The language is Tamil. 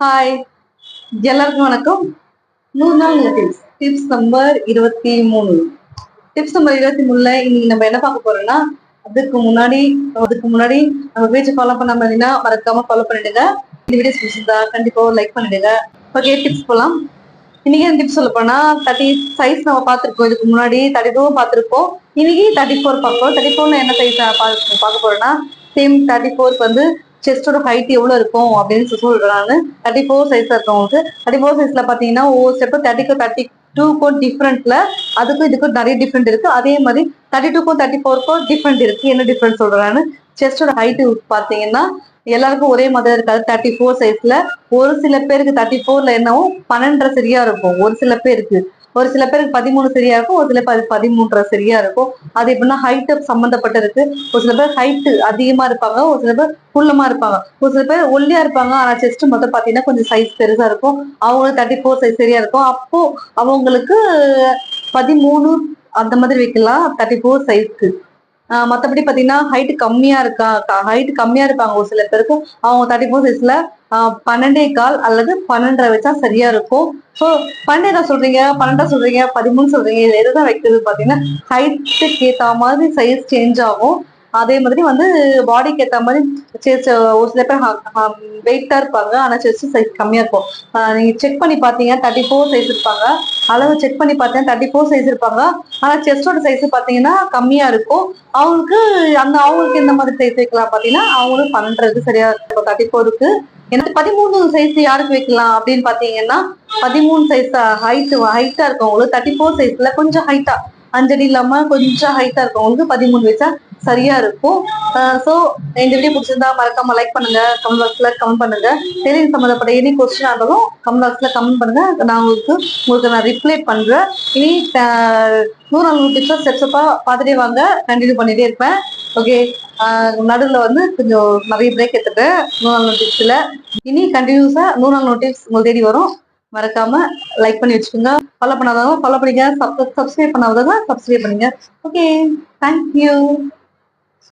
ஹாய், எல்லாருக்கும் வணக்கம். 100 நாள் டிப்ஸ் நம்பர் 23. டிப்ஸ் நம்பர் 23ல இன்னைக்கு நம்ம என்ன பார்க்க போறோம்னா, அதுக்கு முன்னாடி நம்ம பேஜ் ஃபாலோ பண்ணாம இருந்தீங்கன்னா மறக்காம ஃபாலோ பண்ணிடுங்க. இந்த வீடியோஸ் பிடிச்சிருந்தா கண்டிப்பா லைக் பண்ணிடுங்க. ஓகே, டிப்ஸ் போலாம். இன்னைக்கு என்ன டிப்ஸ் சொல்ல போனா 30 சைஸ் நம்ம பார்த்துருக்கோம். இதுக்கு முன்னாடி 32 பார்த்துருப்போம். இன்னைக்கு 34 பார்ப்போம். 34ல என்ன சைஸ் பார்க்க போறோம்னா, சேம் 34க்கு வந்து செஸ்டோட ஹைட் எவ்வளவு இருக்கும் அப்படின்னு சொல்றேன் நான். 34 சைஸ்ல இருக்கவங்களுக்கு 34 சைஸ்ல பாத்தீங்கன்னா ஒவ்வொரு ஸ்டெப் 30க்கும் 32க்கும் டிஃப்ரெண்ட்ல அதுக்கும் இதுக்கும் நிறைய டிஃப்ரெண்ட் இருக்கு. அதே மாதிரி 32க்கும் 34க்கும் டிஃப்ரெண்ட் இருக்கு. என்ன டிஃப்ரெண்ட் சொல்றேன்னு, செஸ்டோட ஹைட் பாத்தீங்கன்னா எல்லாருக்கும் ஒரே மாதிரி இருக்காது. 34 சைஸ்ல ஒரு சில பேருக்கு 34ல என்னவோ 12 சரியா இருக்கும். ஒரு சில பேருக்கு 13 சரியா இருக்கும். ஒரு சில பேர் 13 சரியா இருக்கும். அது எப்படின்னா ஹைட் சம்பந்தப்பட்ட இருக்கு. ஒரு சில பேர் ஹைட் அதிகமா இருப்பாங்க, ஒரு சில பேர் குள்ளமா இருப்பாங்க, ஒரு சில பேர் ஒல்லியா இருப்பாங்க. ஆனா செஸ்ட் மட்டும் பாத்தீங்கன்னா கொஞ்சம் சைஸ் பெருசா இருக்கும். அவங்களுக்கு 34 சைஸ் சரியா இருக்கும். அப்போ அவங்களுக்கு 13 அந்த மாதிரி வைக்கலாம் 34 சைஸ்க்கு. மத்தபடி பாத்தீங்கன்னா ஹைட் கம்மியா இருப்பாங்க ஒரு சில பேருக்கு. அவங்க 34 சைஸ்ல 12.25 அல்லது 12.5 வச்சா சரியா இருக்கும். ஸோ 12 சொல்றீங்க, 12 சொல்றீங்க, 13 சொல்றீங்க, இது எதுதான் வைக்கிறது பாத்தீங்கன்னா ஹைட்டுக்கு ஏத்த மாதிரி சைஸ் சேஞ்ச் ஆகும். அதே மாதிரி வந்து பாடிக்கு ஏத்த மாதிரி ஒரு சில பேர் வெயிட்டா இருப்பாங்க, ஆனா செஸ்ட் சைஸ் கம்மியா இருக்கும். நீங்க செக் பண்ணி பாத்தீங்க 34 சைஸ் இருப்பாங்க, அளவு செக் பண்ணி பார்த்தேன் 34 சைஸ் இருப்பாங்க. ஆனா செஸ்டோட சைஸ் பாத்தீங்கன்னா கம்மியா இருக்கும். அவங்களுக்கு எந்த மாதிரி சைஸ் வைக்கலாம் பாத்தீங்கன்னா அவங்களுக்கு 12 சரியா இருக்கும் 34க்கு. எனக்கு 13 சைஸ் யாருக்கு வைக்கலாம் அப்படின்னு பாத்தீங்கன்னா 13 சைஸ் ஹைட்டா இருக்கவங்களுக்கு 34 சைஸ்ல கொஞ்சம் ஹைட்டா 5 அடி இல்லாம கொஞ்சம் ஹைட்டா இருக்கவங்களுக்கு 13 வச்சா சரியா இருக்கும். சோ இந்த வீடியோ பிடிச்சிருந்தா மறக்காம லைக் பண்ணுங்க, கமெண்ட் பாக்ஸ்ல கமெண்ட் பண்ணுங்க. டெய்லிங் சம்மந்தப்பட்ட எனி கொஸ்டின் ஆனாலும் கமெண்ட் பாக்ஸ்ல கமெண்ட் பண்ணுங்க. நான் உங்களுக்கு நான் ரிப்ளை பண்றேன். இனி 100 டிப்ஸா ஸ்டெப்ஸப்பா பார்த்துட்டே வாங்க, கண்டினியூ பண்ணிட்டே இருப்பேன். ஓகே, நடுவில் வந்து கொஞ்சம் நிறைய பிரேக் எடுத்துட்டேன் 100 டிப்ஸ்ல. இனி கண்டினியூஸா 100 டிப்ஸ் உங்களுக்கு தேடி வரும். மறக்காம லைக் பண்ணி வச்சுக்கோங்க. ஃபாலோ பண்ணாதவங்க ஃபாலோ பண்ணிக்க, சப்ஸ்கிரைப் பண்ணாதவங்க சப்ஸ்கிரைப் பண்ணுங்க. Okay, thank you.